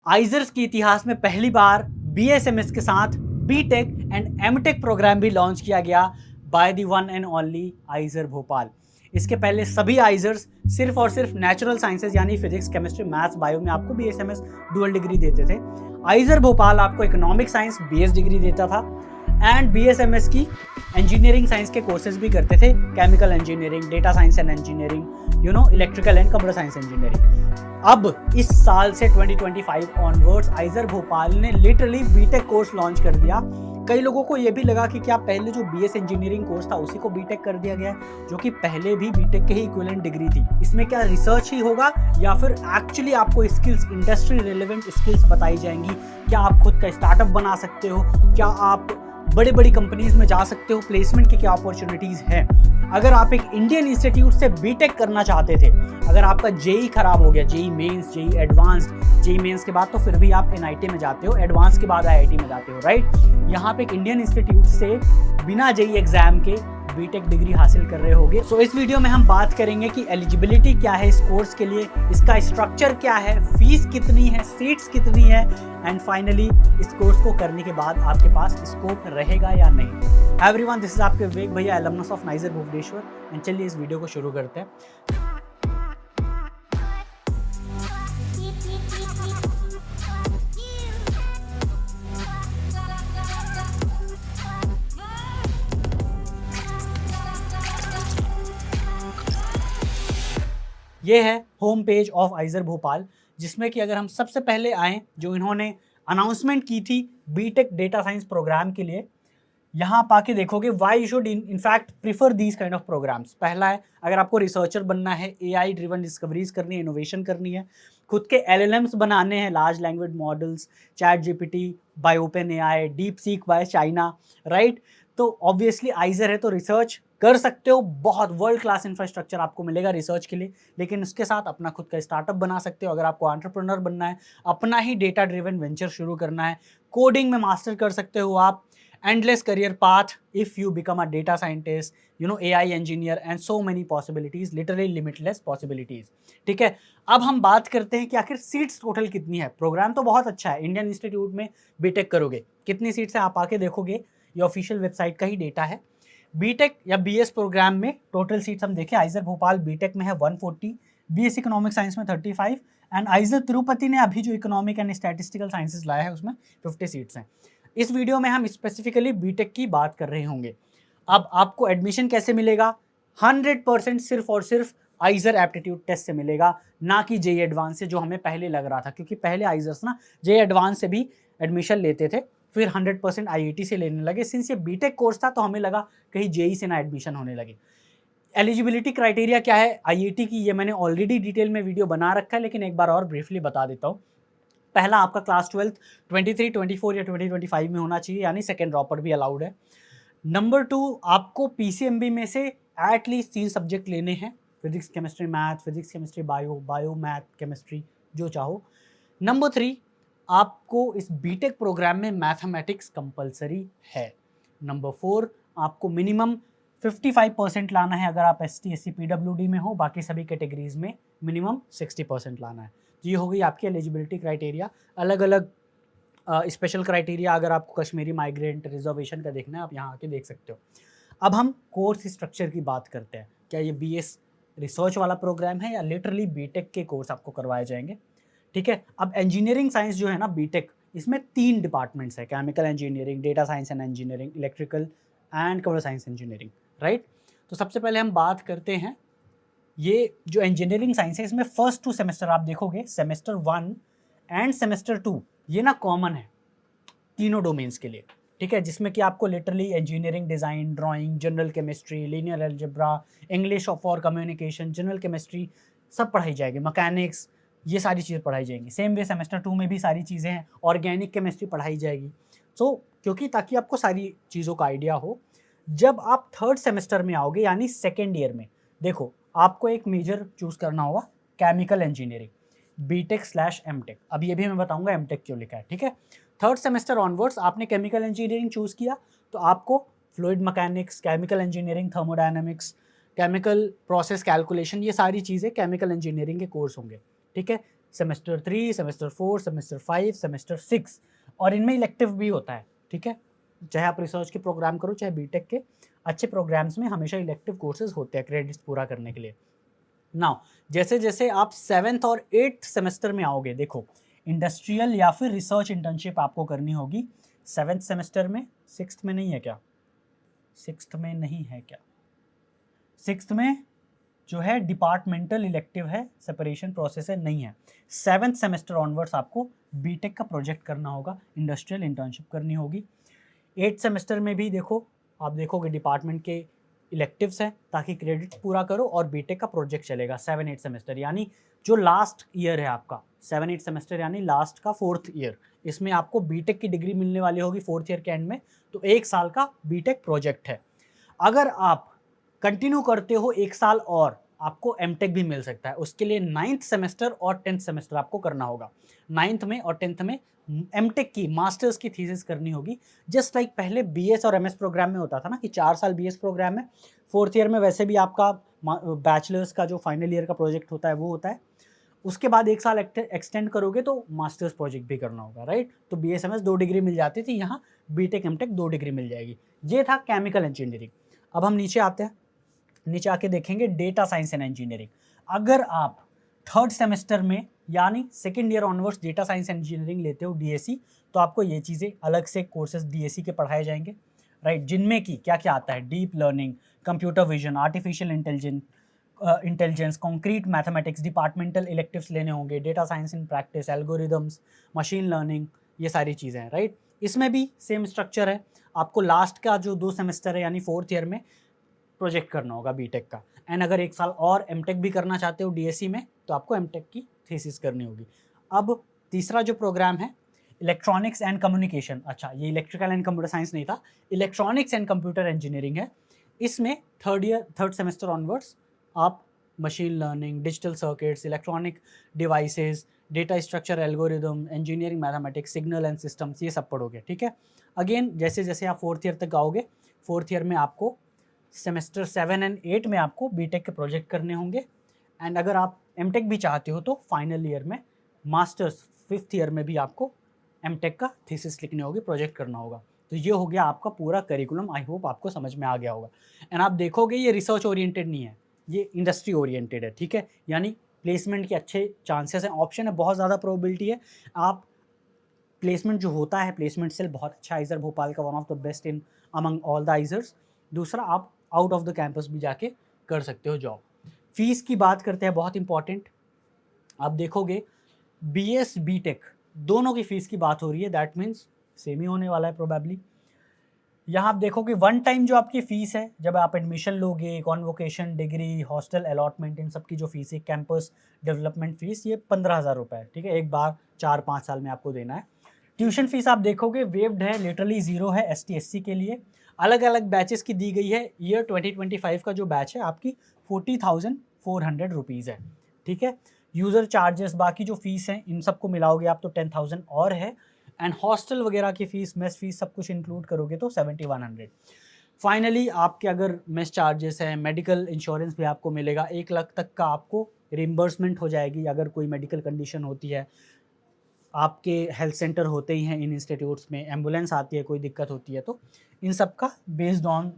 IISERs के इतिहास में पहली बार बीएसएमएस के साथ बीटेक एंड एमटेक प्रोग्राम भी लॉन्च किया गया by the one and only आइजर Bhopal. इसके पहले सभी आइजर्स सिर्फ और सिर्फ नेचुरल साइंसेज यानी फिजिक्स, केमिस्ट्री, मैथ्स, बायो में आपको बीएसएमएस डुअल डिग्री देते थे। आइजर भोपाल आपको इकोनॉमिक साइंस बीएस डिग्री देता था एंड बीएसएमएस की इंजीनियरिंग साइंस के कोर्सेज भी करते थे, chemical engineering, data science and engineering, electrical and computer science engineering. अब इस साल से 2025 ऑनवर्ड्स आइजर भोपाल ने लिटरली बीटेक कोर्स लॉन्च कर दिया। कई लोगों को यह भी लगा कि क्या पहले जो बीएस इंजीनियरिंग कोर्स था उसी को बीटेक कर दिया गया है, जो कि पहले भी बीटेक के ही इक्विवेलेंट डिग्री थी। इसमें क्या रिसर्च ही होगा या फिर एक्चुअली आपको स्किल्स, इंडस्ट्री रिलेवेंट स्किल्स बताई जाएंगी? क्या आप खुद का स्टार्टअप बना सकते हो? क्या आप बड़ी बड़ी कंपनीज में जा सकते हो? प्लेसमेंट की क्या अपॉर्चुनिटीज हैं? अगर आप एक इंडियन इंस्टीट्यूट से बीटेक करना चाहते थे, अगर आपका जेई खराब हो गया, JEE mains, JEE advanced, JEE mains के बाद तो फिर भी आप एनआईटी में जाते हो, एडवांस के बाद आईआईटी में जाते हो, राइट? यहाँ पे एक इंडियन इंस्टीट्यूट से बिना जेई एग्जाम के बीटेक डिग्री हासिल कर रहे होगे। सो इस वीडियो में हम बात करेंगे कि एलिजिबिलिटी क्या है इस कोर्स के लिए, इसका स्ट्रक्चर क्या है, फीस कितनी है, सीट्स कितनी है एंड फाइनली इस कोर्स को करने के बाद आपके पास स्कोप रहेगा या नहीं। एवरीवन, दिस इज आपके विवेक भैया, alumnus of NISER Bhubaneswar. And चलिए इस वीडियो को शुरू करते हैं। ये है home page of IISER Bhopal, जिसमें कि अगर हम सबसे पहले आए, जो इन्होंने अनाउंसमेंट की थी बीटेक डेटा साइंस प्रोग्राम के लिए, यहाँ आप आके देखोगे why you should in fact prefer these kind of programmes. पहला है, अगर आपको रिसर्चर बनना है, एआई ड्रिवन डिस्कवरीज करनी है, इनोवेशन करनी है, खुद के एलएलएम्स बनाने हैं, large language models, chat GPT bye open AI, deep seek by China, right? तो ऑब्वियसली आइजर है तो रिसर्च कर सकते हो, बहुत वर्ल्ड क्लास इंफ्रास्ट्रक्चर आपको मिलेगा रिसर्च के लिए, लेकिन उसके साथ अपना खुद का स्टार्टअप बना सकते हो। अगर आपको एंटरप्रेन्योर बनना है, अपना ही डेटा ड्रिवन वेंचर शुरू करना है, कोडिंग में मास्टर कर सकते हो आप, endless career path if you become a data scientist, AI engineer and so many possibilities, literally limitless possibilities। ठीक है, अब हम बात करते हैं कि आखिर सीट्स टोटल कितनी है। प्रोग्राम तो बहुत अच्छा है, इंडियन इंस्टीट्यूट में बीटेक करोगे, कितनी सीट्स है आप आके देखोगे, ये ऑफिशियल वेबसाइट का ही डेटा है। बीटेक या बीएस प्रोग्राम में टोटल सीट्स हम देखें, आइजर भोपाल बीटेक में है 140, बीएस इकोनॉमिक साइंस में 35 एंड आइजर तिरुपति ने अभी जो इकोनॉमिक एंड स्टैटिस्टिकल साइंसेज लाया है उसमें 50 सीट्स हैं। इस वीडियो में हम स्पेसिफिकली बीटेक की बात कर रहे होंगे। अब आपको एडमिशन कैसे मिलेगा? 100% सिर्फ और सिर्फ आइजर एप्टीट्यूड टेस्ट से मिलेगा, ना कि जेई एडवांस से, जो हमें पहले लग रहा था, क्योंकि पहले आइजर्स ना जेई एडवांस से भी एडमिशन लेते थे, फिर 100% आईआईटी से लेने लगे। सिंस ये बीटेक कोर्स था तो हमें लगा कहीं जेई से ना एडमिशन होने लगे। एलिजिबिलिटी क्राइटेरिया क्या है आईआईटी की, ये मैंने ऑलरेडी डिटेल में वीडियो बना रखा है, लेकिन एक बार और ब्रीफली बता देता हूँ। पहला, आपका क्लास 12 23, 24 या 2025 में होना चाहिए, यानी सेकेंड ड्रॉपर भी अलाउड है। नंबर 2, आपको पीसीएमबी में से एटलीस्ट 3 सब्जेक्ट लेने हैं, physics chemistry math, physics chemistry bio, bio math chemistry, जो चाहो। नंबर 3, आपको इस बीटेक प्रोग्राम में मैथमेटिक्स कंपलसरी है। नंबर 4, आपको मिनिमम 55% लाना है अगर आप एसटी, एससी, पीडब्ल्यूडी में हो, बाकी सभी कैटेगरीज में मिनिमम 60% लाना है। ये हो गई आपकी एलिजिबिलिटी क्राइटेरिया। अलग अलग स्पेशल क्राइटेरिया अगर आपको कश्मीरी माइग्रेंट रिजर्वेशन का देखना है, आप यहाँ आके देख सकते हो। अब हम कोर्स स्ट्रक्चर की बात करते हैं। क्या ये बीएस रिसर्च वाला प्रोग्राम है या लिटरली बीटेक के कोर्स आपको करवाए जाएंगे? ठीक है, अब इंजीनियरिंग साइंस जो है ना बीटेक, इसमें 3 डिपार्टमेंट्स है, chemical engineering, data science and engineering, electrical and computer science engineering, right? तो सबसे पहले हम बात करते हैं, ये जो इंजीनियरिंग साइंस है इसमें फर्स्ट 2 सेमेस्टर आप देखोगे, सेमेस्टर 1 एंड सेमेस्टर 2 ये ना कॉमन है तीनों डोमेन्स के लिए। ठीक है, जिसमें कि आपको literally engineering design, drawing, general chemistry, linear algebra, English for communication, general chemistry सब पढ़ाई जाएगी, मैकेनिक्स, ये सारी चीज़ें पढ़ाई जाएंगी। सेम वे सेमेस्टर 2 में भी सारी चीज़ें हैं, ऑर्गेनिक केमिस्ट्री पढ़ाई जाएगी। सो क्योंकि ताकि आपको सारी चीज़ों का आइडिया हो, जब आप थर्ड सेमेस्टर में आओगे यानी सेकेंड ईयर में, देखो आपको एक मेजर चूज करना होगा, केमिकल इंजीनियरिंग, बीटेक/एमटेक। अब ये भी मैं बताऊंगा एमटेक क्यों लिखा है। ठीक है, थर्ड सेमेस्टर ऑनवर्ड्स आपने केमिकल इंजीनियरिंग चूज किया तो आपको fluid mechanics, chemical engineering, thermodynamics, chemical process calculation, ये सारी चीज़ें केमिकल इंजीनियरिंग के कोर्स होंगे। ठीक है, सेमेस्टर 3, सेमेस्टर 4, सेमेस्टर 5, सेमेस्टर 6, और इनमें इलेक्टिव भी होता है, ठीक है। चाहे आप रिसर्च के प्रोग्राम करो, चाहे बीटेक के अच्छे प्रोग्राम्स में हमेशा इलेक्टिव कोर्सेज होते हैं क्रेडिट्स पूरा करने के लिए। नाउ जैसे जैसे आप 7th और 8th सेमेस्टर में आओगे, देखो इंडस्ट्रियल या फिर रिसर्च इंटर्नशिप आपको करनी होगी 7th सेमेस्टर में। 6th में नहीं है क्या? 6th में नहीं है क्या? 6th में जो है डिपार्टमेंटल इलेक्टिव है, सेपरेशन प्रोसेस है, नहीं है। 7th सेमेस्टर ऑनवर्ड्स आपको बीटेक का प्रोजेक्ट करना होगा, इंडस्ट्रियल इंटर्नशिप करनी होगी। 8th सेमेस्टर में भी देखो, आप देखोगे डिपार्टमेंट के इलेक्टिव्स हैं ताकि क्रेडिट पूरा करो, और बीटेक का प्रोजेक्ट चलेगा 7-8 सेमेस्टर, यानी जो लास्ट ईयर है आपका 7-8 सेमेस्टर यानी लास्ट का 4th ईयर, इसमें आपको बीटेक की डिग्री मिलने वाली होगी 4th ईयर के एंड में। तो 1 साल का बीटेक प्रोजेक्ट है। अगर आप कंटिन्यू करते हो 1 साल और, आपको एमटेक भी मिल सकता है। उसके लिए 9th सेमेस्टर और 10th सेमेस्टर आपको करना होगा। 9th में और 10th में एमटेक की मास्टर्स की थीसिस करनी होगी, जस्ट लाइक पहले बीएस और एमएस प्रोग्राम में होता था ना कि 4 साल बीएस प्रोग्राम है, 4th ईयर में वैसे भी आपका बैचलर्स का जो फाइनल ईयर का प्रोजेक्ट होता है वो होता है। उसके बाद 1 साल एक्सटेंड करोगे तो मास्टर्स प्रोजेक्ट भी करना होगा, राइट। तो बीएस एमएस 2 डिग्री मिल जाती थी, यहाँ बीटेक एमटेक 2 डिग्री मिल जाएगी। ये था केमिकल इंजीनियरिंग। अब हम नीचे आते हैं, नीचे आके देखेंगे डेटा साइंस एंड इंजीनियरिंग। अगर आप 3rd सेमेस्टर में यानी 2nd year onwards data science and engineering लेते हो डीएससी, तो आपको ये चीज़ें अलग से कोर्सेज डीएससी के पढ़ाए जाएंगे, राइट, जिनमें की क्या क्या आता है, deep learning, computer vision, artificial intelligence, concrete mathematics, departmental electives लेने होंगे, data science in practice, algorithms, machine learning, ये सारी चीज़ें हैं, राइट। इसमें भी सेम स्ट्रक्चर है, आपको लास्ट का जो 2 सेमेस्टर है यानी 4th ईयर में प्रोजेक्ट करना होगा बीटेक का। एंड अगर 1 साल और एमटेक भी करना चाहते हो डीएससी में, तो आपको एमटेक की थीसिस करनी होगी। अब तीसरा जो प्रोग्राम है इलेक्ट्रॉनिक्स एंड कम्युनिकेशन, अच्छा ये इलेक्ट्रिकल एंड कंप्यूटर साइंस नहीं था, इलेक्ट्रॉनिक्स एंड कंप्यूटर इंजीनियरिंग है। इसमें 3rd सेमेस्टर ऑनवर्ड्स आप machine learning, digital circuits, electronic devices, data structure algorithm, engineering mathematics, signal and systems, ये सब पढ़ोगे, ठीक है। अगेन जैसे जैसे आप 4th ईयर तक आओगे, 4th ईयर में आपको सेमेस्टर 7 एंड 8 में आपको बीटेक के प्रोजेक्ट करने होंगे। एंड अगर आप एमटेक भी चाहते हो तो फाइनल ईयर में, मास्टर्स 5th ईयर में भी आपको एमटेक का थीसिस लिखनी होगी, प्रोजेक्ट करना होगा। तो ये हो गया आपका पूरा करिकुलम। आई होप आपको समझ में आ गया होगा। एंड आप देखोगे ये रिसर्च ओरिएंटेड नहीं है, ये इंडस्ट्री ओरिएंटेड है, ठीक है। यानी प्लेसमेंट के अच्छे चांसेस हैं, ऑप्शन है, बहुत ज़्यादा प्रोबेबिलिटी है। आप प्लेसमेंट जो होता है, प्लेसमेंट सेल बहुत अच्छा, आइजर भोपाल का one of the best in among all the IISERs. दूसरा, आप आउट ऑफ द कैंपस भी जाके कर सकते हो जॉब। फीस की बात करते हैं, बहुत इंपॉर्टेंट। आप देखोगे बीएस बीटेक दोनों की फीस की बात हो रही है, दैट मीन्स सेम ही होने वाला है प्रोबेबली। यहाँ आप देखोगे वन टाइम जो आपकी फ़ीस है, जब आप एडमिशन लोगे, कॉन्वोकेशन, डिग्री, हॉस्टल अलॉटमेंट, इन सब की जो फ़ीस है, कैंपस डेवलपमेंट फ़ीस, ये 15,000 रुपये है, ठीक है। एक बार 4-5 साल में आपको देना है। ट्यूशन फीस आप देखोगे वेव्ड है, लिटरली ज़ीरो है एसटी एससी के लिए। अलग अलग बैचेस की दी गई है। ईयर 2025 का जो बैच है आपकी 40,400 रुपीज़ है, ठीक है। यूज़र चार्जेस, बाकी जो फीस हैं, इन सबको मिलाओगे आप तो 10,000 और है। एंड हॉस्टल वगैरह की फ़ीस, मेस फीस, सब कुछ इंक्लूड करोगे तो 7,100। फाइनली आपके अगर मेस चार्जेस हैं, मेडिकल इंश्योरेंस भी आपको मिलेगा, 1 लाख तक का आपको रिम्बर्समेंट हो जाएगी अगर कोई मेडिकल कंडीशन होती है। आपके हेल्थ सेंटर होते ही हैं इन इंस्टीट्यूट्स में, एम्बुलेंस आती है, कोई दिक्कत होती है तो इन सब का बेस्ड ऑन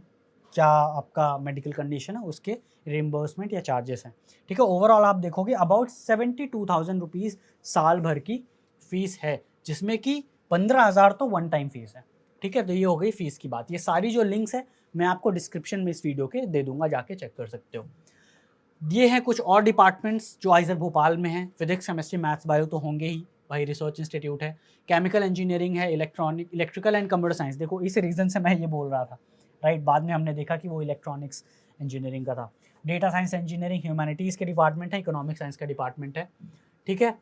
क्या आपका मेडिकल कंडीशन है उसके रिम्बर्समेंट या चार्जेस हैं, ठीक है। ओवरऑल आप देखोगे अबाउट 72,000 रुपीज़ साल भर की फ़ीस है, जिसमें कि 15,000 तो वन टाइम फ़ीस है, ठीक है। तो ये हो गई फ़ीस की बात। ये सारी जो लिंक्स है मैं आपको डिस्क्रिप्शन में इस वीडियो के दे दूंगा, जाके चेक कर सकते हो। ये हैं कुछ और डिपार्टमेंट्स जो आइजर भोपाल में हैं। फिजिक्स, केमिस्ट्री, मैथ्स, बायो तो होंगे ही, भाई रिसर्च इंस्टीट्यूट है। केमिकल इंजीनियरिंग है, इलेक्ट्रिकल एंड कंप्यूटर साइंस। देखो इस रीज़न से मैं ये बोल रहा था, राइट। बाद में हमने देखा कि वो इलेक्ट्रॉनिक्स इंजीनियरिंग का था। डेटा साइंस इंजीनियरिंग ह्यूमैनिटीज़ के डिपार्टमेंट है, इकोनॉमिक साइंस का डिपार्टमेंट है, ठीक है।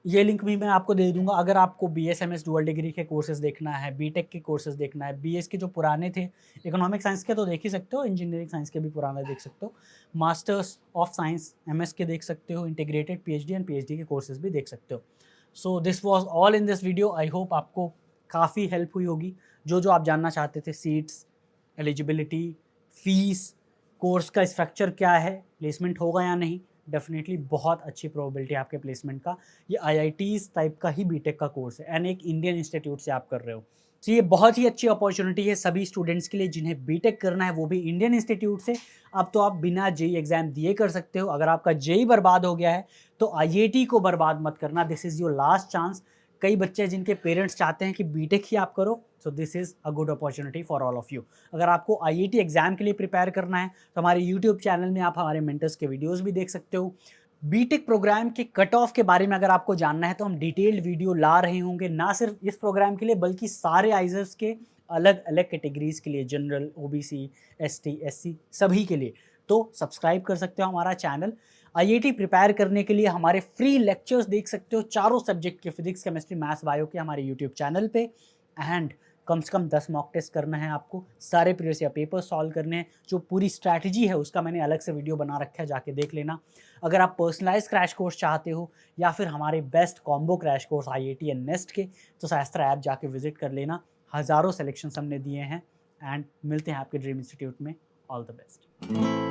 ये लिंक भी मैं आपको दे दूंगा। अगर आपको बीएसएमएस डुअल डिग्री के कोर्सेज देखना है, बीटेक के कोर्सेज देखना है, बीएस के जो पुराने थे, इकोनॉमिक साइंस के तो देख ही सकते हो, इंजीनियरिंग साइंस के भी पुराने देख सकते हो, मास्टर्स ऑफ साइंस एमएस के देख सकते हो, इंटीग्रेटेड पीएचडी एंड पीएचडी के कोर्सेज भी देख सकते हो। So this was all in this video. I hope आपको काफ़ी हेल्प हुई होगी। जो आप जानना चाहते थे, सीट्स, एलिजिबिलिटी, फीस, कोर्स का स्ट्रक्चर क्या है, प्लेसमेंट होगा या नहीं, डेफिनेटली बहुत अच्छी प्रोबेबिलिटी है आपके प्लेसमेंट का। ये आईआईटीज़ टाइप का ही बीटेक का कोर्स है एंड एक इंडियन इंस्टीट्यूट से आप कर रहे हो। तो ये बहुत ही अच्छी अपॉर्चुनिटी है सभी स्टूडेंट्स के लिए जिन्हें बीटेक करना है, वो भी इंडियन इंस्टीट्यूट से। अब तो आप बिना जेईई एग्जाम दिए कर सकते हो। अगर आपका जेईई बर्बाद हो गया है तो आईआईटी को बर्बाद मत करना, this is your last chance. कई बच्चे जिनके पेरेंट्स चाहते हैं कि बीटेक ही आप करो, so this is a good opportunity for all of you. अगर आपको आईआईटी एग्जाम के लिए प्रिपेयर करना है तो हमारे यूट्यूब चैनल में आप हमारे मेंटर्स के वीडियोस भी देख सकते हो। बीटेक प्रोग्राम के कट ऑफ के बारे में अगर आपको जानना है तो हम डिटेल्ड वीडियो ला रहे होंगे, ना सिर्फ इस प्रोग्राम के लिए बल्कि सारे आइजर्स के अलग अलग कैटेगरीज के लिए, जनरल, ओबीसी, एसटी, एससी, सभी के लिए। तो सब्सक्राइब कर सकते हो हमारा चैनल। आईआईटी प्रिपेयर करने के लिए हमारे फ्री लेक्चर्स देख सकते हो चारों सब्जेक्ट के, फिजिक्स, केमिस्ट्री, मैथ्स, बायो के, हमारे यूट्यूब चैनल पे। एंड कम से कम 10 मॉक टेस्ट करना है आपको, सारे प्रीवियस ईयर पेपर सॉल्व करने हैं। जो पूरी स्ट्रैटेजी है उसका मैंने अलग से वीडियो बना रखा है, जाके देख लेना। अगर आप पर्सनलाइज क्रैश कोर्स चाहते हो या फिर हमारे best combo crash course IIT and nest के, तो शास्त्रा ऐप जाके विजिट कर लेना। हज़ारों सिलेक्शंस हमने दिए हैं एंड मिलते हैं आपके ड्रीम इंस्टीट्यूट में। All the best.